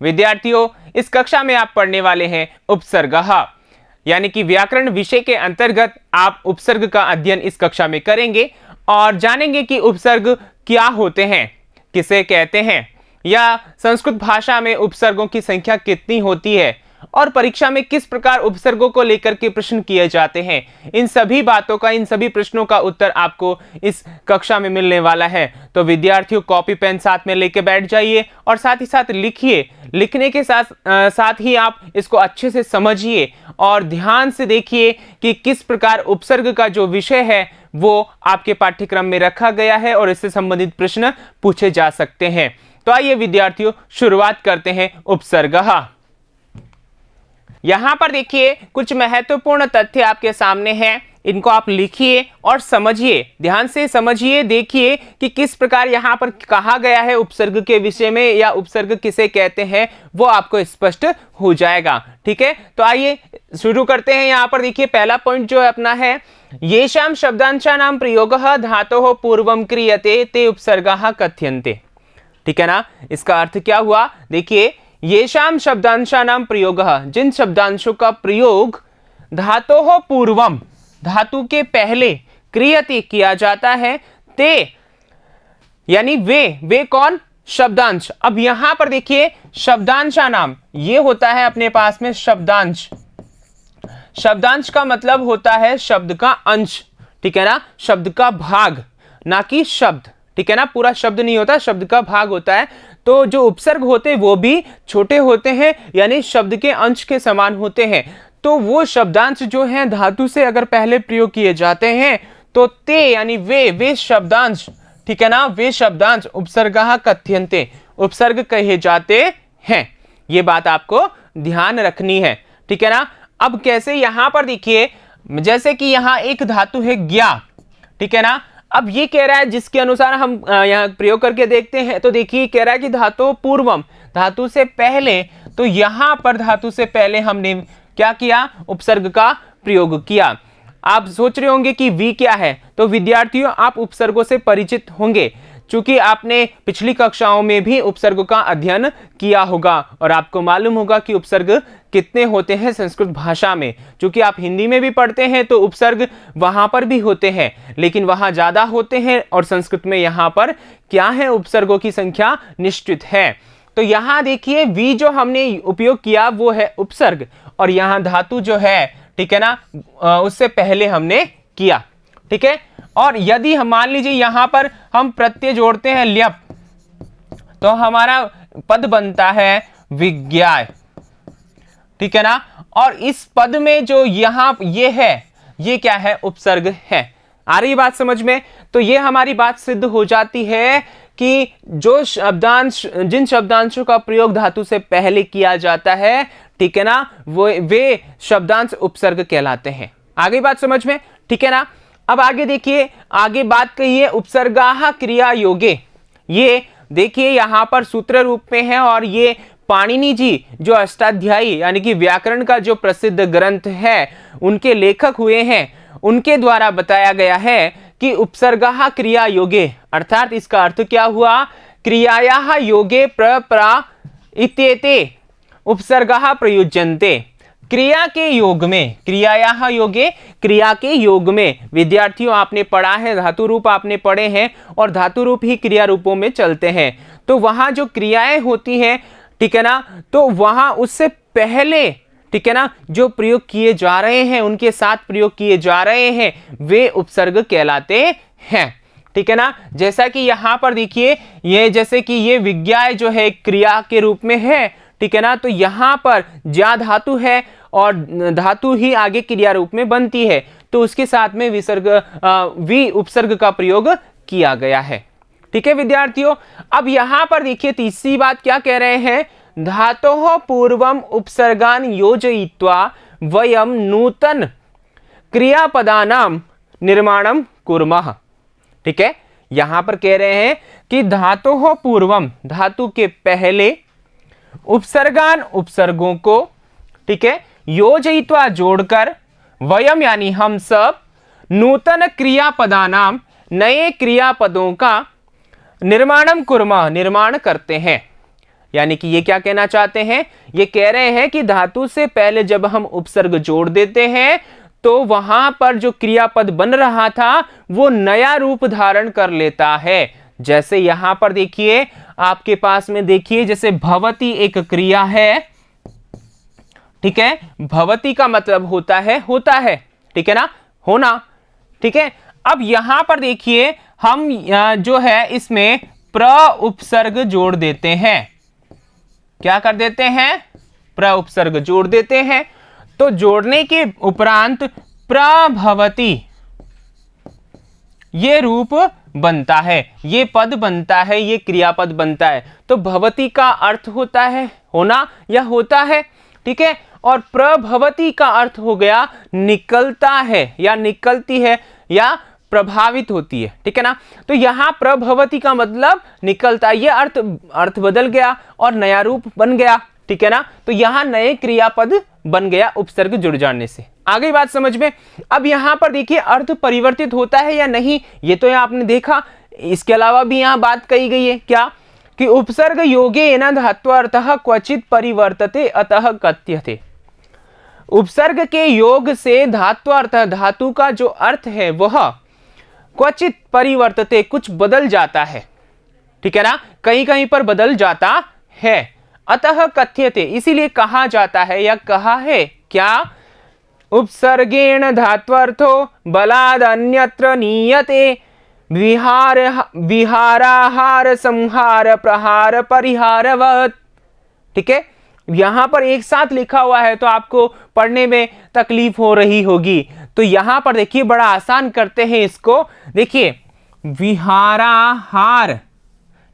विद्यार्थियों, इस कक्षा में आप पढ़ने वाले हैं उपसर्गः, यानी कि व्याकरण विषय के अंतर्गत आप उपसर्ग का अध्ययन इस कक्षा में करेंगे और जानेंगे कि उपसर्ग क्या होते हैं, किसे कहते हैं, या संस्कृत भाषा में उपसर्गों की संख्या कितनी होती है और परीक्षा में किस प्रकार उपसर्गों को लेकर के प्रश्न किए जाते हैं। इन सभी बातों का, इन सभी प्रश्नों का उत्तर आपको इस कक्षा में मिलने वाला है। तो विद्यार्थियों, कॉपी पेन साथ में लेके बैठ जाइए और साथ ही साथ लिखिए। लिखने के साथ ही आप इसको अच्छे से समझिए और ध्यान से देखिए कि किस प्रकार उपसर्ग का जो विषय है वो आपके पाठ्यक्रम में रखा गया है और इससे संबंधित प्रश्न पूछे जा सकते हैं। तो आइए विद्यार्थियों, शुरुआत करते हैं उपसर्गः। यहां पर देखिए कुछ महत्वपूर्ण तथ्य आपके सामने हैं, इनको आप लिखिए और समझिए, ध्यान से समझिए, देखिए कि किस प्रकार यहां पर कहा गया है उपसर्ग के विषय में या उपसर्ग किसे कहते हैं, वो आपको स्पष्ट हो जाएगा। ठीक है, तो आइए शुरू करते हैं। यहां पर देखिए पहला पॉइंट जो है अपना है, येषां शब्दांशानां प्रयोगः धातोः पूर्वं क्रियते ते उपसर्गाः कथ्यन्ते। ठीक है ना, इसका अर्थ क्या हुआ? देखिए, येषां शब्दांशानां प्रयोगः, जिन शब्दांशों का प्रयोग धातोः पूर्वम, धातु के पहले, क्रियते किया जाता है, ते यानी वे कौन? शब्दांश। अब यहां पर देखिए शब्दांशानाम, ये होता है अपने पास में शब्दांश। शब्दांश का मतलब होता है शब्द का अंश, ठीक है ना, शब्द का भाग, ना कि शब्द। ठीक है ना, पूरा शब्द नहीं होता, शब्द का भाग होता है। तो जो उपसर्ग होते हैं वो भी छोटे होते हैं, यानी शब्द के अंश के समान होते हैं। तो वो शब्दांश जो हैं धातु से अगर पहले प्रयोग किए जाते हैं तो ते यानी वे शब्दांश, ठीक है ना, वे शब्दांश उपसर्गः कथ्यन्ते, उपसर्ग कहे जाते हैं। ये बात आपको ध्यान रखनी है। ठीक है ना। अब कैसे? यहां पर देखिए, जैसे कि यहां एक धातु है ज्ञा, ठीक है ना। अब ये कह रहा है, जिसके अनुसार हम यहाँ प्रयोग करके देखते हैं, तो देखिए कह रहा है कि धातु पूर्वम, धातु से पहले। तो यहां पर धातु से पहले हमने क्या किया? उपसर्ग का प्रयोग किया। आप सोच रहे होंगे कि वी क्या है, तो विद्यार्थियों आप उपसर्गों से परिचित होंगे, चूंकि आपने पिछली कक्षाओं में भी उपसर्ग का अध्ययन किया होगा और आपको मालूम होगा कि उपसर्ग कितने होते हैं संस्कृत भाषा में। चूंकि आप हिंदी में भी पढ़ते हैं तो उपसर्ग वहां पर भी होते हैं, लेकिन वहां ज्यादा होते हैं, और संस्कृत में यहाँ पर क्या है? उपसर्गों की संख्या निश्चित है। तो यहाँ देखिए वी जो हमने उपयोग किया वो है उपसर्ग, और यहाँ धातु जो है, ठीक है ना, उससे पहले हमने किया। ठीक है। और यदि हम मान लीजिए यहां पर हम प्रत्यय जोड़ते हैं ल्यप, तो हमारा पद बनता है विज्ञाय। ठीक है ना। और इस पद में जो यहां ये है, ये क्या है? उपसर्ग है। आ रही बात समझ में? तो ये हमारी बात सिद्ध हो जाती है कि जो शब्दांश, जिन शब्दांशों का प्रयोग धातु से पहले किया जाता है, ठीक है ना, वे शब्दांश उपसर्ग कहलाते हैं। आ गई बात समझ में? ठीक है ना। अब आगे देखिए, आगे बात कही है उपसर्गाः क्रिया योगे। ये देखिए यहां पर सूत्र रूप में है, और ये पाणिनि जी जो अष्टाध्यायी यानी कि व्याकरण का जो प्रसिद्ध ग्रंथ है उनके लेखक हुए हैं, उनके द्वारा बताया गया है कि उपसर्गाः क्रिया योगे, अर्थात इसका अर्थ क्या हुआ? क्रियायाः योगे प्रप्रा इत्येते उपसर्गाः प्रयुज्यन्ते। क्रिया के योग में, क्रियायाः योगे, क्रिया के योग में, विद्यार्थियों आपने पढ़ा है, धातु रूप आपने पढ़े हैं, और धातु रूप ही क्रिया रूपों में चलते हैं। तो वहां जो क्रियाएं होती हैं, ठीक है ना, तो वहां उससे पहले, ठीक है ना, जो प्रयोग किए जा रहे हैं, उनके साथ प्रयोग किए जा रहे हैं, वे उपसर्ग कहलाते हैं। ठीक है ना। जैसा कि यहां पर देखिए, ये जैसे कि ये विज्ञाय जो है क्रिया के रूप में है, ठीक है ना, तो यहां पर ज्या धातु है और धातु ही आगे क्रिया रूप में बनती है, तो उसके साथ में विसर्ग वी उपसर्ग का प्रयोग किया गया है। ठीक है विद्यार्थियों। अब यहां पर देखिए तीसरी बात क्या कह रहे हैं? धातोः पूर्वम उपसर्गान योजयित्वा वयम नूतन क्रियापदानां निर्माणम कुर्मः। ठीक है, यहां पर कह रहे हैं कि धातोः पूर्वम, धातु के पहले, उपसर्गान उपसर्गों को, ठीक है, योजयित्वा जोड़कर, वयम यानी हम सब, नूतन क्रियापदानाम नए क्रियापदों का निर्माणम कुर्मः निर्माण करते हैं। यानी कि ये क्या कहना चाहते हैं, ये कह रहे हैं कि धातु से पहले जब हम उपसर्ग जोड़ देते हैं तो वहां पर जो क्रियापद बन रहा था वो नया रूप धारण कर लेता है। जैसे यहां पर देखिए आपके पास में, देखिए जैसे भवती एक क्रिया है, ठीक है, भवती का मतलब होता है, ठीक है ना, होना, ठीक है। अब यहां पर देखिए हम जो है इसमें प्र उपसर्ग जोड़ देते हैं। क्या कर देते हैं, प्र उपसर्ग जोड़ देते हैं। तो जोड़ने के उपरांत प्रभवती ये रूप बनता है, ये पद बनता है, ये क्रियापद बनता है। तो भवती का अर्थ होता है होना या होता है, ठीक है, और प्रभवती का अर्थ हो गया निकलता है या निकलती है या प्रभावित होती है, ठीक है ना। तो यहां प्रभवती का मतलब निकलता, ये अर्थ बदल गया और नया रूप बन गया, ठीक है ना। तो यहां नए क्रियापद बन गया उपसर्ग जुड़ जाने से। आगे बात समझ में। अब यहां पर देखिए अर्थ परिवर्तित होता है या नहीं, ये तो आपने देखा। इसके अलावा भी यहां बात कही गई है क्या, कि उपसर्ग योगेन धात्वर्थः क्वचित परिवर्तते अतः कथ्यते। उपसर्ग के योग से धात्वर्थ, धातु का जो अर्थ है वह क्वचित परिवर्तते, कुछ बदल जाता है, ठीक है ना, कहीं कहीं पर बदल जाता है। अतः कथ्यते, इसीलिए कहा जाता है या कहा है क्या, उपसर्गेण धात्वर्थो बलाद अन्यत्र नीयते विहाराहार संहार प्रहार परिहारवत्, ठीक है। यहां पर एक साथ लिखा हुआ है तो आपको पढ़ने में तकलीफ हो रही होगी। तो यहां पर देखिए बड़ा आसान करते हैं इसको, देखिए विहाराहार,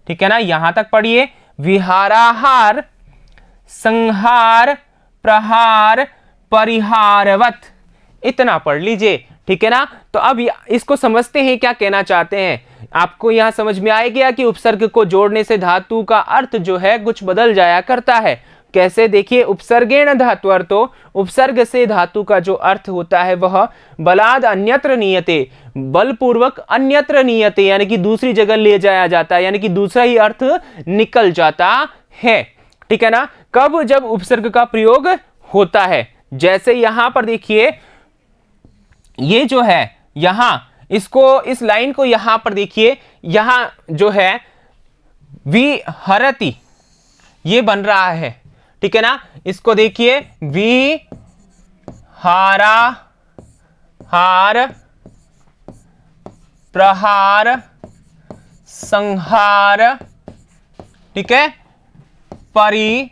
ठीक है ना, यहां तक पढ़िए, विहाराहार संहार प्रहार परिहारवत, इतना पढ़ लीजिए, ठीक है ना। तो अब इसको समझते हैं क्या कहना चाहते हैं। आपको यहां समझ में आ गया कि उपसर्ग को जोड़ने से धातु का अर्थ जो है कुछ बदल जाया करता है। कैसे, देखिए उपसर्गेण धात्वर्थो, उपसर्ग से धातु का जो अर्थ होता है वह बलाद अन्यत्र नीयते, बलपूर्वक अन्यत्र नीयते, यानी कि दूसरी जगह ले जाया जाता है, यानी कि दूसरा ही अर्थ निकल जाता है, ठीक है ना। कब, जब उपसर्ग का प्रयोग होता है। जैसे यहां पर देखिए ये जो है, यहां इसको, इस लाइन को यहां पर देखिए, यहां जो है विहरति ये बन रहा है, ठीक है ना। इसको देखिए विहारा हार प्रहार संहार, ठीक है, परिहारवत,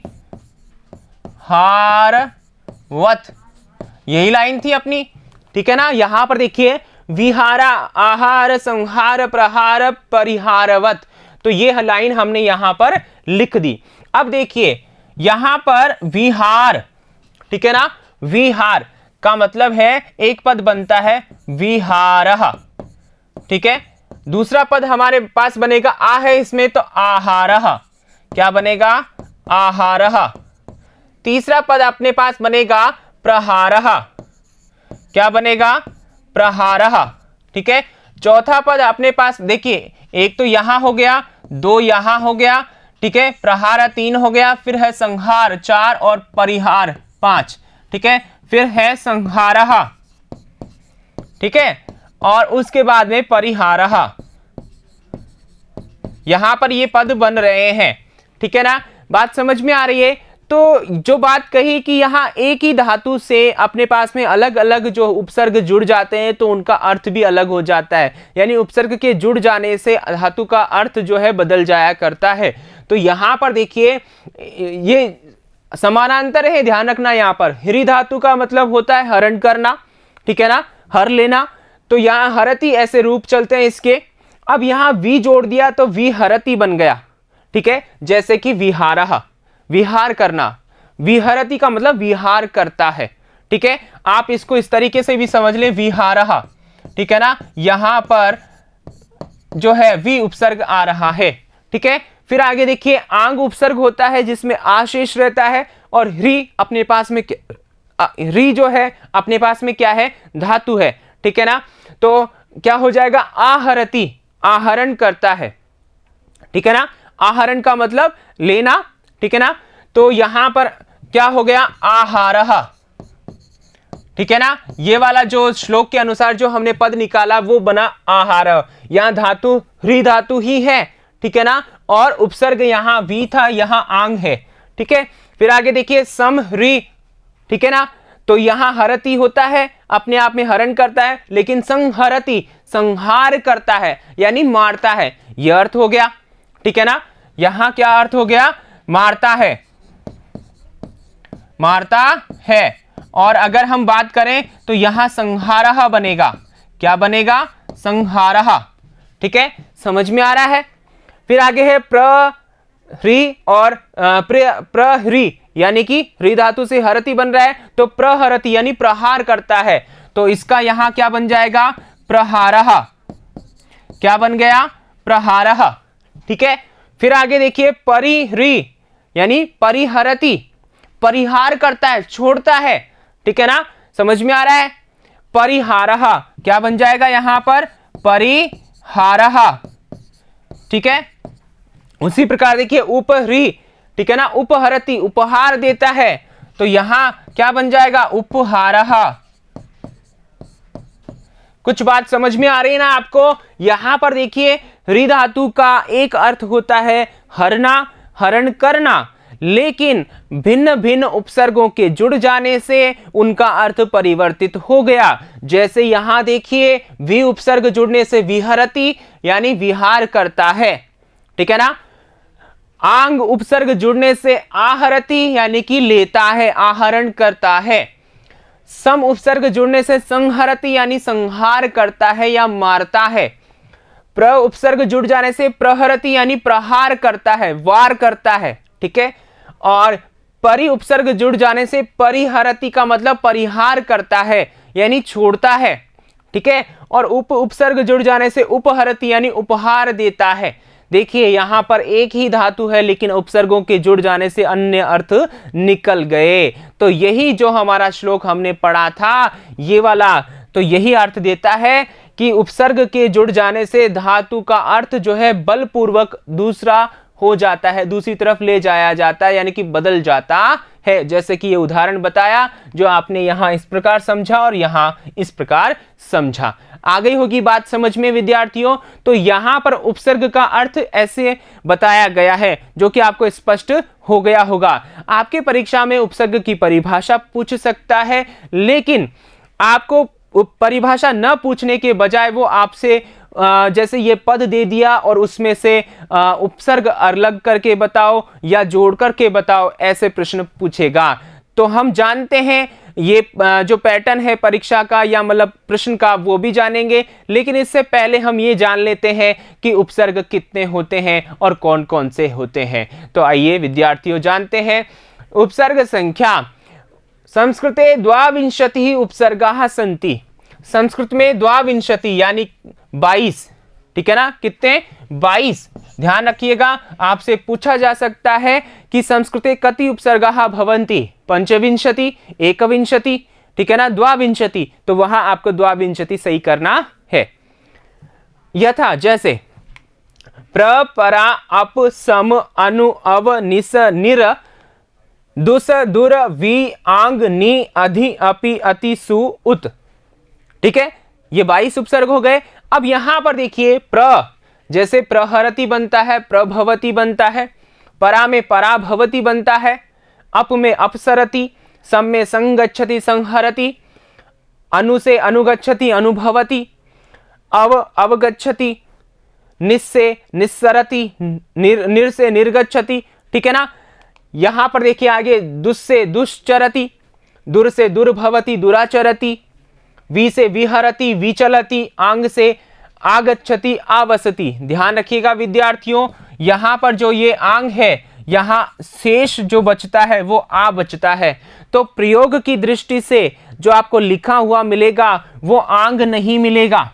यही लाइन थी अपनी, ठीक है ना। यहां पर देखिए विहारा आहार संहार प्रहार परिहारवत, तो ये लाइन हमने यहां पर लिख दी। अब देखिए यहां पर विहार, ठीक है ना, विहार का मतलब है एक पद बनता है विहारः, ठीक है। दूसरा पद हमारे पास बनेगा आ है इसमें, तो आहारः, क्या बनेगा, आहारः। तीसरा पद अपने पास बनेगा प्रहारः, क्या बनेगा, प्रहारः, ठीक है। चौथा पद अपने पास देखिए, एक तो यहां हो गया, दो यहां हो गया, ठीक है, प्रहार 3 हो गया, फिर है संहार 4 और परिहार 5, ठीक है, फिर है संहारः, ठीक है, और उसके बाद में परिहारः। यहां पर ये पद बन रहे हैं, ठीक है ना, बात समझ में आ रही है। तो जो बात कही कि यहाँ एक ही धातु से अपने पास में अलग अलग जो उपसर्ग जुड़ जाते हैं तो उनका अर्थ भी अलग हो जाता है, यानी उपसर्ग के जुड़ जाने से धातु का अर्थ जो है बदल जाया करता है। तो यहाँ पर देखिए ये समानांतर है, ध्यान रखना। यहाँ पर हरि धातु का मतलब होता है हरण करना, ठीक है ना, हर लेना। तो यहाँ हरति ऐसे रूप चलते हैं इसके। अब यहाँ वी जोड़ दिया तो विहरति बन गया, ठीक है, जैसे कि विहारः, विहार करना, विहरति का मतलब विहार करता है, ठीक है। आप इसको इस तरीके से भी समझ लें, विहारः, ठीक है ना। यहां पर जो है वी उपसर्ग आ रहा है, ठीक है। फिर आगे देखिए आंग उपसर्ग होता है जिसमें आशेष रहता है, और ह्री अपने पास में री जो है अपने पास में क्या है, धातु है, ठीक है ना। तो क्या हो जाएगा, आहरति, आहरण करता है, ठीक है ना। आहरण का मतलब लेना, ठीक है ना। तो यहां पर क्या हो गया, आहारः, ठीक है ना। ये वाला जो श्लोक के अनुसार जो हमने पद निकाला वो बना आहार। यहां धातु ह्री धातु ही है, ठीक है ना, और उपसर्ग यहां वी था, यहां आंग है, ठीक है। फिर आगे देखिए सम ह्री, ठीक है ना। तो यहां हरति होता है, अपने आप में हरण करता है, लेकिन संहरति संहार करता है यानी मारता है, यह अर्थ हो गया, ठीक है ना। यहां क्या अर्थ हो गया, मारता है, मारता है। और अगर हम बात करें तो यहां संहारः बनेगा, क्या बनेगा, संहारः, ठीक है, समझ में आ रहा है। फिर आगे है प्रहरी और प्रहरी यानी कि ह्री धातु से हरति बन रहा है, तो प्रहरति यानी प्रहार करता है, तो इसका यहां क्या बन जाएगा, प्रहारः, क्या बन गया, प्रहारः, ठीक है। फिर आगे देखिए परिह्री यानी परिहरति, परिहार करता है, छोड़ता है, ठीक है ना, समझ में आ रहा है। परिहारः क्या बन जाएगा यहां पर, परिहारः, ठीक है। उसी प्रकार देखिए उपह्री, ठीक है ना, उपहरति उपहार देता है, तो यहां क्या बन जाएगा, उपहारः। कुछ बात समझ में आ रही है ना आपको। यहां पर देखिए ह्री धातु का एक अर्थ होता है हरना, हरण करना, लेकिन भिन्न भिन्न उपसर्गों के जुड़ जाने से उनका अर्थ परिवर्तित हो गया। जैसे यहां देखिए वि उपसर्ग जुड़ने से विहरति यानी विहार करता है, ठीक है ना। आंग उपसर्ग जुड़ने से आहरति यानी कि लेता है, आहरण करता है। सम उपसर्ग जुड़ने से संहरति यानी संहार करता है या मारता है। प्र उपसर्ग जुड़ जाने से प्रहरति यानी प्रहार करता है, वार करता है, ठीक है। और परि उपसर्ग जुड़ जाने से परिहरति का मतलब परिहार करता है यानी छोड़ता है, ठीक है। और उप उपसर्ग जुड़ जाने से उपहरति यानी उपहार देता है। देखिए यहां पर एक ही धातु है लेकिन उपसर्गों के जुड़ जाने से अन्य अर्थ निकल गए। तो यही जो हमारा श्लोक हमने पढ़ा था ये वाला, तो यही अर्थ देता है कि उपसर्ग के जुड़ जाने से धातु का अर्थ जो है बलपूर्वक दूसरा हो जाता है, दूसरी तरफ ले जाया जाता है, यानी कि बदल जाता है। जैसे कि ये उदाहरण बताया जो आपने यहां इस प्रकार समझा और यहां इस प्रकार समझा। आ गई होगी बात समझ में विद्यार्थियों। तो यहां पर उपसर्ग का अर्थ ऐसे बताया गया है जो कि आपको स्पष्ट हो गया होगा। आपके परीक्षा में उपसर्ग की परिभाषा पूछ सकता है, लेकिन आपको परिभाषा न पूछने के बजाय वो आपसे जैसे ये पद दे दिया और उसमें से उपसर्ग अलग करके बताओ या जोड़ करके बताओ, ऐसे प्रश्न पूछेगा। तो हम जानते हैं ये जो पैटर्न है परीक्षा का या मतलब प्रश्न का वो भी जानेंगे, लेकिन इससे पहले हम ये जान लेते हैं कि उपसर्ग कितने होते हैं और कौन कौन से होते हैं। तो आइए विद्यार्थियों जानते हैं उपसर्ग संख्या। संस्कृते द्वाविंशतिः उपसर्गाः सन्ति। संस्कृत में द्वाविंशति यानी 22, ठीक है ना, कितने 22। ध्यान रखिएगा आपसे पूछा जा सकता है कि संस्कृते कति उपसर्गाः भवन्ति, पंचविंशति, एकविंशति, ठीक है ना, द्वाविंशति, तो वहां आपको द्वाविंशति सही करना है। यथा जैसे प्र परा अप सम अनु अव निस निर दुस दुर वी आंग नि अधि अपि अति सु उत, ठीक है, ये 22 उपसर्ग हो गए। अब यहां पर देखिए प्र जैसे प्रहरति बनता है, प्रभवती बनता है, परा में पराभवती बनता है, अप में अपसरति, सम में संगच्छति संहरति, अनु से अनुगच्छति अनुभवति, अव अवगच्छति, निस से निस्सरति, निर से निर्गच्छति, ठीक है ना। यहां पर देखिए आगे दुस से दुश्चरति, दुर से दुर्भवति दुराचरति, वी से विहरति विचलति, आंग से आगच्छति आवसति। ध्यान रखिएगा विद्यार्थियों, यहां पर जो ये आंग है यहां शेष जो बचता है वो आ बचता है। तो प्रयोग की दृष्टि से जो आपको लिखा हुआ मिलेगा वो आंग नहीं मिलेगा,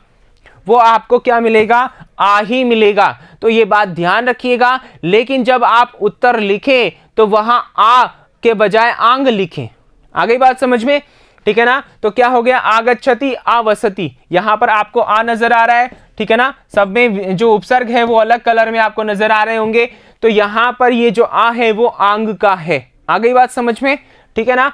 वो आपको क्या मिलेगा, आ ही मिलेगा। तो ये बात ध्यान रखिएगा। लेकिन जब आप उत्तर लिखें तो वहां आ के बजाय आंग लिखें। आ गई बात समझ में, ठीक है ना। तो क्या हो गया, आगच्छति आवसति, यहां पर आपको आ नजर आ रहा है, ठीक है ना। सब में जो उपसर्ग है वो अलग कलर में आपको नजर आ रहे होंगे। तो यहां पर ये जो आ है वो आंग का है। आ गई बात समझ में, ठीक है ना।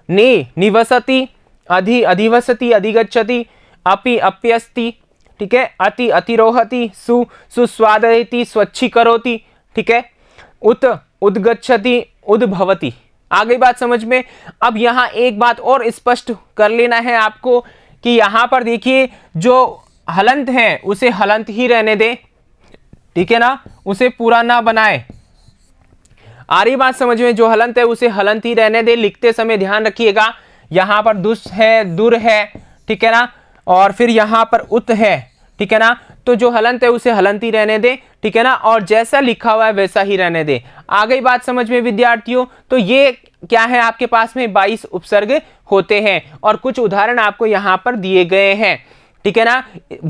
ने निवसति, अधि अधिवसति, अधिगच्छति, अपि अप्यस्ति, ठीक है। अति अतिरोहति, सु सुस्वादयति, स्वच्छीकरोति, ठीक है। उत उद्गच्छति, उद्भवति। आ गई बात समझ में। अब यहां एक बात और स्पष्ट कर लेना है आपको कि यहां पर देखिए जो हलंत है उसे हलंत ही रहने दे, ठीक है ना, उसे पूरा ना बनाए। आ रही बात समझ में, जो हलंत है उसे हलंत ही रहने दे। लिखते समय ध्यान रखिएगा, यहां पर दुस है, दुर है, ठीक है ना, और फिर यहां पर उत है, ठीक है ना। तो जो हलंत है उसे हलंत ही रहने दे, ठीक है ना, और जैसा लिखा हुआ है वैसा ही रहने दे। आ गई बात समझ में विद्यार्थियों। तो ये क्या है, आपके पास में 22 उपसर्ग होते हैं और कुछ उदाहरण आपको यहां पर दिए गए हैं, ठीक है ना।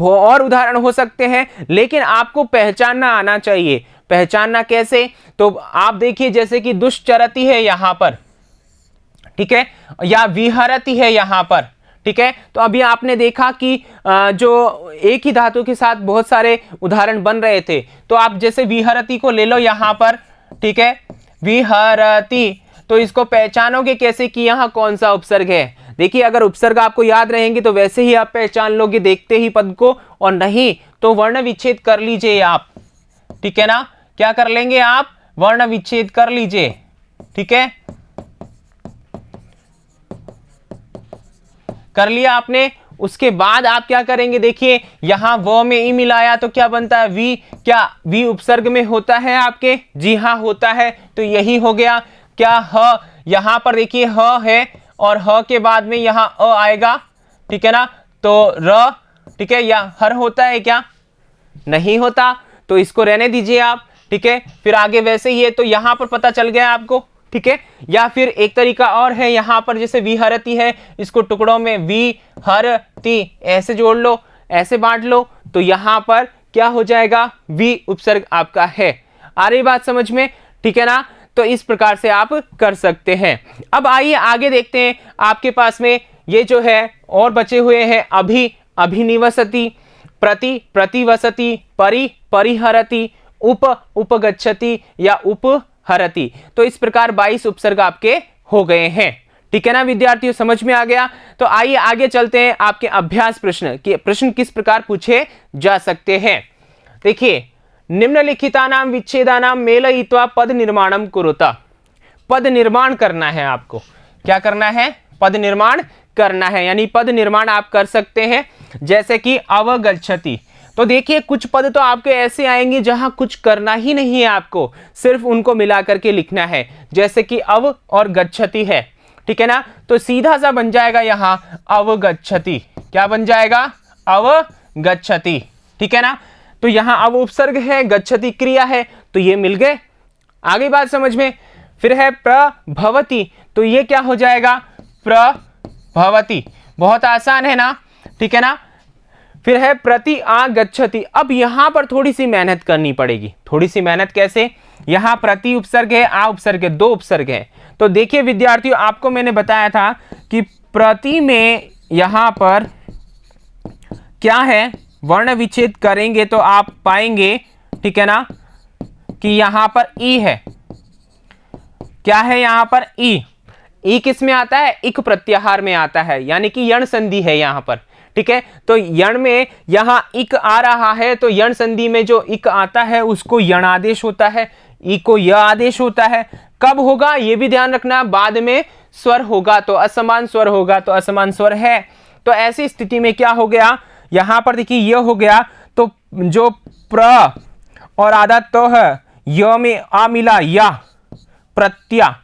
और उदाहरण हो सकते हैं, लेकिन आपको पहचानना आना चाहिए। पहचानना कैसे, तो आप देखिए जैसे कि दुष्चरति है यहां पर, ठीक है, या विहरति है यहां पर, ठीक है। तो अभी आपने देखा कि जो एक ही धातु के साथ बहुत सारे उदाहरण बन रहे थे। तो आप जैसे विहरति को ले लो यहां पर, ठीक है, विहरति। तो इसको पहचानोगे कैसे कि यहां कौन सा उपसर्ग है। देखिए अगर उपसर्ग आपको याद रहेंगे तो वैसे ही आप पहचान लोगे देखते ही पद को, और नहीं तो वर्ण विच्छेद कर लीजिए आप, ठीक है ना। क्या कर लेंगे आप, वर्ण विच्छेद कर लीजिए, ठीक है। कर लिया आपने। उसके बाद आप क्या करेंगे, देखिए यहां व में ई मिलाया तो क्या बनता है, वी। क्या वी उपसर्ग में होता है आपके, जी हां होता है। तो यही हो गया। क्या ह, यहां पर देखिए ह है और ह के बाद में यहां अ आएगा, ठीक है ना। तो र, ठीक है, या हर होता है क्या, नहीं होता, तो इसको रहने दीजिए आप, ठीक है। फिर आगे वैसे ही है, तो यहां पर पता चल गया आपको, ठीक है। या फिर एक तरीका और है, यहां पर जैसे विहरती है, इसको टुकड़ों में विहरती ऐसे जोड़ लो, ऐसे बांट लो, तो यहां पर क्या हो जाएगा, वी उपसर्ग आपका है। आ रही बात समझ में, ठीक है ना। तो इस प्रकार से आप कर सकते हैं। अब आइए आगे देखते हैं, आपके पास में ये जो है और बचे हुए हैं, अभि अभिनिवसति, प्रति प्रतिवसति, परि परिहरति, उप उपगच्छति या उपहरति। तो इस प्रकार 22 उपसर्ग आपके हो गए हैं, ठीक है ना विद्यार्थियों, समझ में आ गया। तो आइए आगे चलते हैं, आपके अभ्यास प्रश्न कि प्रश्न किस प्रकार पूछे जा सकते हैं। देखिए, निम्नलिखितानां विच्छेदानां मेलयित्वा पद निर्माणं कुरुता। पद निर्माण करना है आपको। क्या करना है, पद निर्माण करना है, यानी पद निर्माण आप कर सकते हैं। जैसे कि अवगच्छति, तो देखिए कुछ पद तो आपके ऐसे आएंगे जहां कुछ करना ही नहीं है आपको, सिर्फ उनको मिला करके लिखना है। जैसे कि अव और गच्छति है, ठीक है ना। तो सीधा सा बन जाएगा यहां अवगच्छति। क्या बन जाएगा, अवगच्छति, ठीक है ना। तो यहां अव उपसर्ग है, गच्छति क्रिया है, तो ये मिल गए। आगे बात समझ में। फिर है प्रभवति, तो ये क्या हो जाएगा, प्रभवति। बहुत आसान है ना, ठीक है ना। फिर है प्रति आगच्छति। अब यहां पर थोड़ी सी मेहनत करनी पड़ेगी। थोड़ी सी मेहनत कैसे, यहां प्रति उपसर्ग है, आ उपसर्ग है, 2 उपसर्ग है। तो देखिए विद्यार्थियों, आपको मैंने बताया था कि प्रति में यहां पर क्या है, वर्ण विच्छेद करेंगे तो आप पाएंगे, ठीक है ना, कि यहां पर ई है। क्या है यहां पर, ई। ई किस में आता है, इक प्रत्याहार में आता है, यानी कि यण संधि है यहां पर, ठीक है। तो यण में यहां इक आ रहा है, तो यण संधि में जो इक आता है उसको यण आदेश होता है, ई को य आदेश होता है। कब होगा ये भी ध्यान रखना, बाद में स्वर होगा तो असमान स्वर होगा, तो असमान स्वर है। तो ऐसी स्थिति में क्या हो गया, यहां पर देखिए ये हो गया, तो जो प्र और आधा तो है, य में आ मिला, या प्रत्या।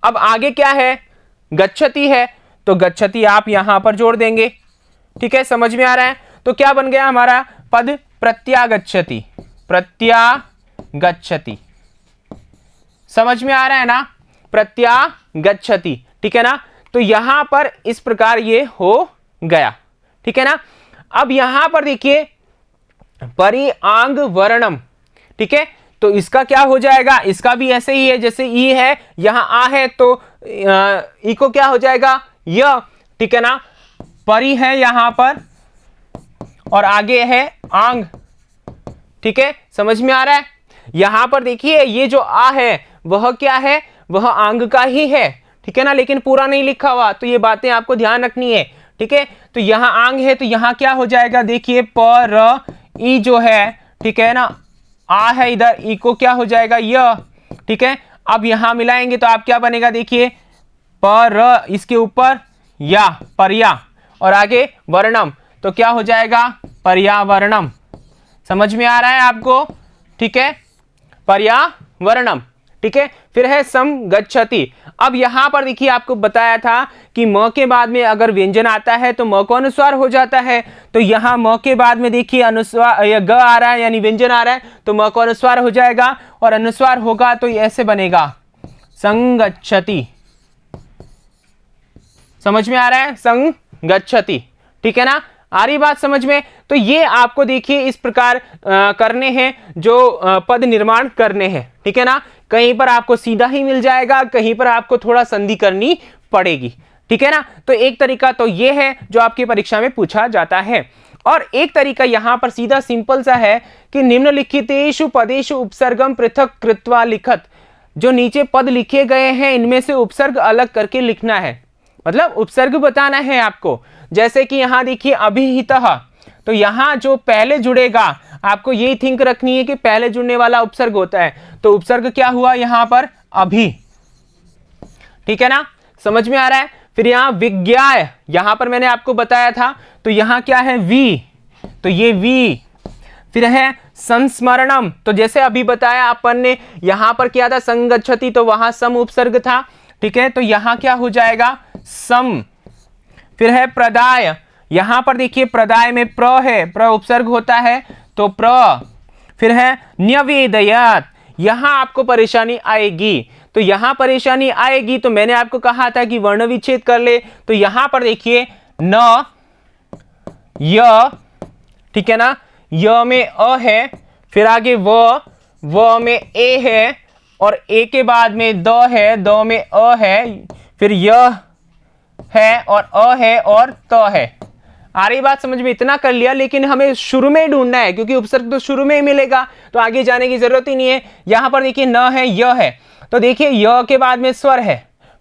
अब आगे क्या है, गच्छति है, तो गच्छति आप यहां पर जोड़ देंगे, ठीक है, समझ में आ रहा है। तो क्या बन गया हमारा पद, प्रत्यागच्छति, प्रत्यागच्छति। समझ में आ रहा है ना, प्रत्यागच्छति, ठीक है ना। तो यहां पर इस प्रकार ये हो गया, ठीक है ना। अब यहां पर देखिए परिआंग वर्णम, ठीक है। तो इसका क्या हो जाएगा, इसका भी ऐसे ही है, जैसे ई है, यहां आ है, तो ई को क्या हो जाएगा, य, ठीक है ना। परि है यहां पर और आगे है आंग, ठीक है, समझ में आ रहा है। यहां पर देखिए ये जो आ है वह क्या है, वह आंग का ही है, ठीक है ना, लेकिन पूरा नहीं लिखा हुआ, तो ये बातें आपको ध्यान रखनी है, ठीक है। तो यहां आंग है तो यहां क्या हो जाएगा, देखिए प र ई जो है, ठीक है ना, आ है इधर, ई को क्या हो जाएगा य, ठीक है। अब यहां मिलाएंगे तो आप क्या बनेगा, देखिए पर इसके ऊपर या, पर्या, और आगे वर्णम, तो क्या हो जाएगा पर्यावरणम। समझ में आ रहा है आपको, ठीक है, पर्यावरणम, ठीक है। फिर है सम गच्छति। अब यहां पर देखिए आपको बताया था कि म के बाद में अगर व्यंजन आता है तो म को अनुस्वार हो जाता है, तो यहां म के बाद में देखिए अनुस्वार या ग आ रहा है यानी व्यंजन आ रहा है, तो म को अनुस्वार हो जाएगा, और अनुस्वार होगा तो ऐसे बनेगा संगच्छति। समझ में आ रहा है, संगच्छति, ठीक है ना, आ रही बात समझ में। तो ये आपको देखिए इस प्रकार करने हैं जो पद निर्माण करने हैं, ठीक है ना। कहीं पर आपको सीधा ही मिल जाएगा, कहीं पर आपको थोड़ा संधि करनी पड़ेगी, ठीक है ना। तो एक तरीका तो ये है जो आपकी परीक्षा में पूछा जाता है, और एक तरीका यहां पर सीधा सिंपल सा है कि निम्नलिखितेषु पदेषु उपसर्गम पृथक कृत्वा लिखत। जो नीचे पद लिखे गए हैं इनमें से उपसर्ग अलग करके लिखना है, मतलब उपसर्ग बताना है आपको। जैसे कि यहां देखिए अभिहितः, तो यहां जो पहले जुड़ेगा आपको यही थिंक रखनी है कि पहले जुड़ने वाला उपसर्ग होता है, तो उपसर्ग क्या हुआ यहां पर अभी, ठीक है ना, समझ में आ रहा है। फिर यहां विज्ञाय, यहां पर मैंने आपको बताया था, तो यहां क्या है वी, तो ये वी। फिर है संस्मरणम, तो जैसे अभी बताया अपन ने, यहां पर क्या था संगच्छति, तो वहां सम उपसर्ग था, ठीक है, तो यहां क्या हो जाएगा सम। फिर है प्रदाय, यहां पर देखिए प्रदाय में प्र है, प्र उपसर्ग होता है तो प्र। फिर है न्यवेदयत, यहां आपको परेशानी आएगी, तो यहां परेशानी आएगी तो मैंने आपको कहा था कि वर्ण विच्छेद कर ले, तो यहां पर देखिए न य, ठीक है ना, य में अ है, फिर आगे व में ए है, और ए के बाद में द है, द में अ है, फिर य है और अ है और त है। आ रही बात समझ में, इतना कर लिया, लेकिन हमें शुरू में ही ढूंढना है क्योंकि उपसर्ग तो शुरू में ही मिलेगा, तो आगे जाने की जरूरत ही नहीं है। यहां पर देखिए न है य है, तो देखिए य के बाद में स्वर है,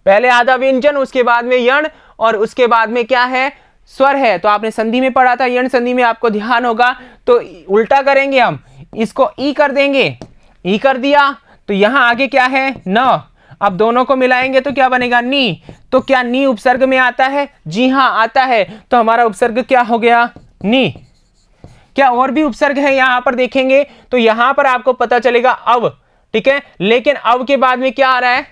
पहले आधा व्यंजन, उसके बाद में यण, और उसके बाद में क्या है स्वर है। तो आपने संधि में पढ़ा था, यण संधि में आपको ध्यान होगा, तो उल्टा करेंगे हम, इसको ई कर देंगे, ई कर दिया, तो यहां आगे क्या है न, अब दोनों को मिलाएंगे तो क्या बनेगा नी। तो क्या नी उपसर्ग में आता है, जी हां आता है, तो हमारा उपसर्ग क्या हो गया नी। क्या और भी उपसर्ग है यहां पर देखेंगे तो यहां पर आपको पता चलेगा अव, ठीक है, लेकिन अव के बाद में क्या आ रहा है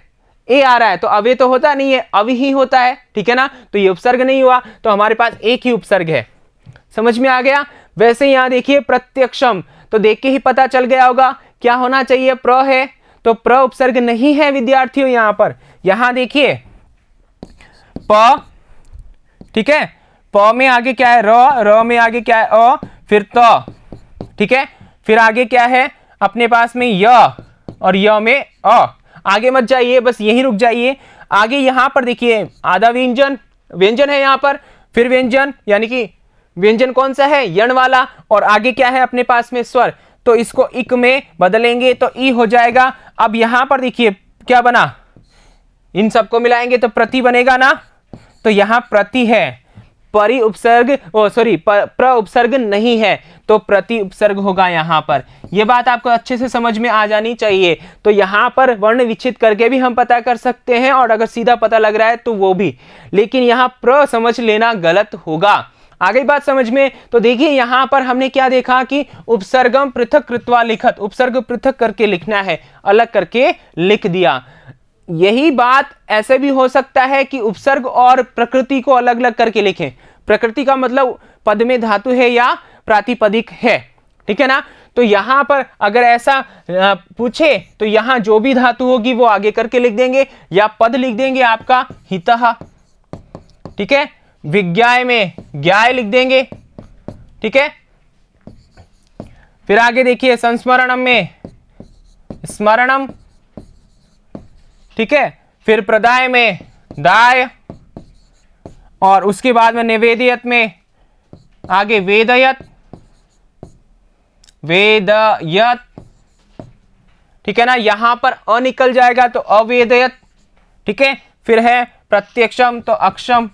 ए आ रहा है, तो अवे तो होता नहीं है, अव ही होता है, ठीक है ना, तो ये उपसर्ग नहीं हुआ, तो हमारे पास एक ही उपसर्ग है। समझ में आ गया। वैसे यहां देखिए प्रत्यक्षम, तो देख के ही पता चल गया होगा क्या होना चाहिए, प्र है, तो प्र उपसर्ग नहीं है विद्यार्थियों यहां पर। यहां देखिए प, ठीक है, प में आगे क्या है र, र में आगे क्या है अ, फिर त, ठीक है, फिर आगे क्या है अपने पास में य, और य में अ। आगे मत जाइए, बस यहीं रुक जाइए। आगे यहां पर देखिए आधा व्यंजन, व्यंजन है यहां पर, फिर व्यंजन यानी कि व्यंजन कौन सा है यण वाला, और आगे क्या है अपने पास में स्वर, तो इसको इक में बदलेंगे तो ई हो जाएगा। अब यहां पर देखिए क्या बना, इन सबको मिलाएंगे तो प्रति बनेगा ना, तो यहां प्रति है, परि उपसर्ग सॉरी प्र उपसर्ग नहीं है, तो प्रति उपसर्ग होगा यहां पर। यह बात आपको अच्छे से समझ में आ जानी चाहिए। तो यहां पर वर्ण विच्छेद करके भी हम पता कर सकते हैं, और अगर सीधा पता लग रहा है तो वो भी, लेकिन यहां प्र समझ लेना गलत होगा। आ गई बात समझ में। तो देखिए यहां पर हमने क्या देखा कि उपसर्गम पृथक कृत्वा लिखत, उपसर्ग पृथक करके लिखना है, अलग करके लिख दिया। यही बात ऐसे भी हो सकता है कि उपसर्ग और प्रकृति को अलग अलग करके लिखें। प्रकृति का मतलब पद में धातु है या प्रातिपदिक है, ठीक है ना। तो यहां पर अगर ऐसा पूछे तो यहां जो भी धातु होगी वो आगे करके लिख देंगे, या पद लिख देंगे आपका हितः, ठीक है, विज्ञाय में ज्ञाय लिख देंगे, ठीक है। फिर आगे देखिए संस्मरणम में स्मरणम, ठीक है, फिर प्रदाय में दाय, और उसके बाद में निवेदयत में आगे वेदयत, वेदयत, ठीक है ना, यहां पर अ निकल जाएगा तो अवेदयत, ठीक है। फिर है प्रत्यक्षम तो अक्षम,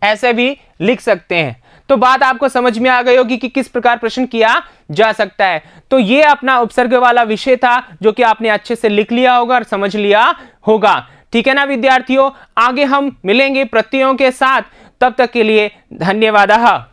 ऐसे भी लिख सकते हैं। तो बात आपको समझ में आ गई होगी कि किस प्रकार प्रश्न किया जा सकता है। तो ये अपना उपसर्ग वाला विषय था जो कि आपने अच्छे से लिख लिया होगा और समझ लिया होगा, ठीक है ना विद्यार्थियों। आगे हम मिलेंगे प्रत्ययों के साथ, तब तक के लिए धन्यवाद।